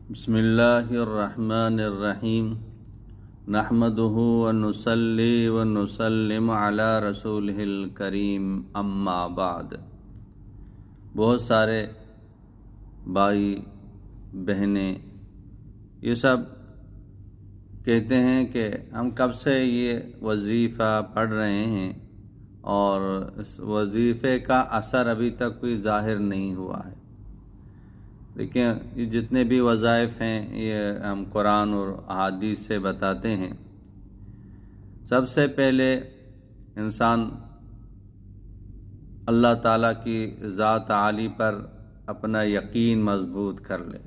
بسم اللہ الرحمن الرحیم نحمدہ ونصلی ونسلم علی رسولہ الکریم اما بعد۔ بہت سارے بھائی بہنیں یہ سب کہتے ہیں کہ ہم کب سے یہ وظیفہ پڑھ رہے ہیں اور اس وظیفے کا اثر ابھی تک کوئی ظاہر نہیں ہوا ہے۔ دیکھیں، یہ جتنے بھی وظائف ہیں یہ ہم قرآن اور احادیث سے بتاتے ہیں۔ سب سے پہلے انسان اللہ تعالیٰ کی ذات عالی پر اپنا یقین مضبوط کر لے۔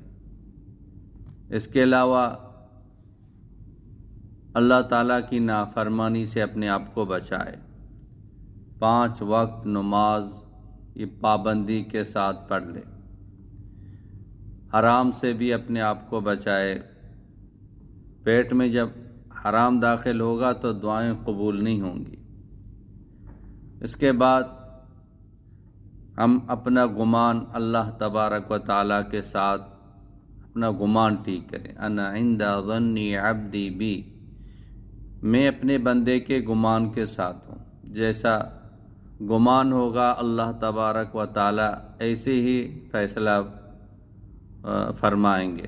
اس کے علاوہ اللہ تعالیٰ کی نافرمانی سے اپنے آپ کو بچائے۔ 5 وقت نماز یہ پابندی کے ساتھ پڑھ لے۔ حرام سے بھی اپنے آپ کو بچائے۔ پیٹ میں جب حرام داخل ہوگا تو دعائیں قبول نہیں ہوں گی۔ اس کے بعد ہم اپنا گمان اللہ تبارک و تعالیٰ کے ساتھ اپنا گمان ٹھیک کریں۔ انا عند ظن عبدی بی، میں اپنے بندے کے گمان کے ساتھ ہوں۔ جیسا گمان ہوگا اللہ تبارک و تعالیٰ ایسے ہی فیصلہ فرمائیں گے۔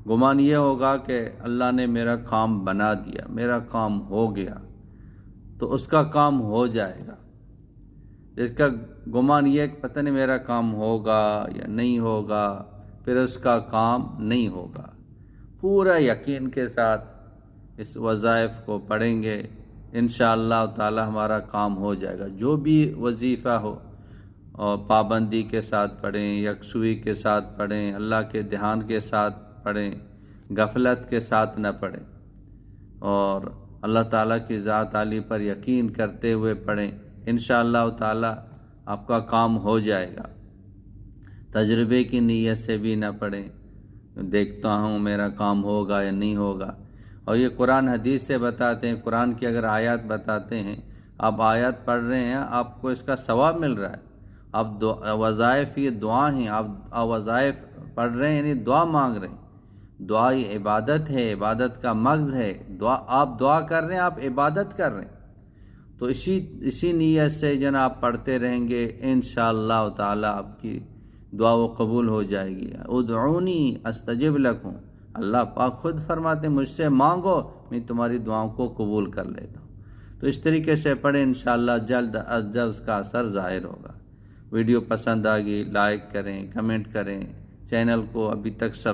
گمان یہ ہوگا کہ اللہ نے میرا کام بنا دیا، میرا کام ہو گیا، تو اس کا کام ہو جائے گا۔ جس کا گمان یہ کہ پتہ نہیں میرا کام ہوگا یا نہیں ہوگا، پھر اس کا کام نہیں ہوگا۔ پورا یقین کے ساتھ اس وظائف کو پڑھیں گے، انشاءاللہ تعالی ہمارا کام ہو جائے گا۔ جو بھی وظیفہ ہو اور پابندی کے ساتھ پڑھیں، یکسوئی کے ساتھ پڑھیں، اللہ کے دھیان کے ساتھ پڑھیں، غفلت کے ساتھ نہ پڑھیں، اور اللہ تعالیٰ کی ذات عالی پر یقین کرتے ہوئے پڑھیں۔ انشاءاللہ تعالیٰ آپ کا کام ہو جائے گا۔ تجربے کی نیت سے بھی نہ پڑھیں، دیکھتا ہوں میرا کام ہوگا یا نہیں ہوگا۔ اور یہ قرآن حدیث سے بتاتے ہیں، قرآن کی اگر آیات بتاتے ہیں، آپ آیات پڑھ رہے ہیں، آپ کو اس کا ثواب مل رہا ہے۔ آپ وظائف یہ دعا ہیں، آپ وظائف پڑھ رہے ہیں یعنی دعا مانگ رہے ہیں۔ دعا یہ عبادت ہے، عبادت کا مغز ہے۔ آپ دعا کر رہے ہیں، آپ عبادت کر رہے ہیں۔ تو اسی نیت سے جناب پڑھتے رہیں گے، انشاءاللہ تعالیٰ آپ کی دعا و قبول ہو جائے گی۔ ادعونی استجب لکم، اللہ پاک خود فرماتے ہیں مجھ سے مانگو، میں تمہاری دعاؤں کو قبول کر لیتا ہوں۔ تو اس طریقے سے پڑھیں، انشاءاللہ جلد از جلد اس کا اثر ظاہر ہوگا۔ ویڈیو پسند آ گئی، لائک کریں، کمنٹ کریں، چینل کو ابھی تک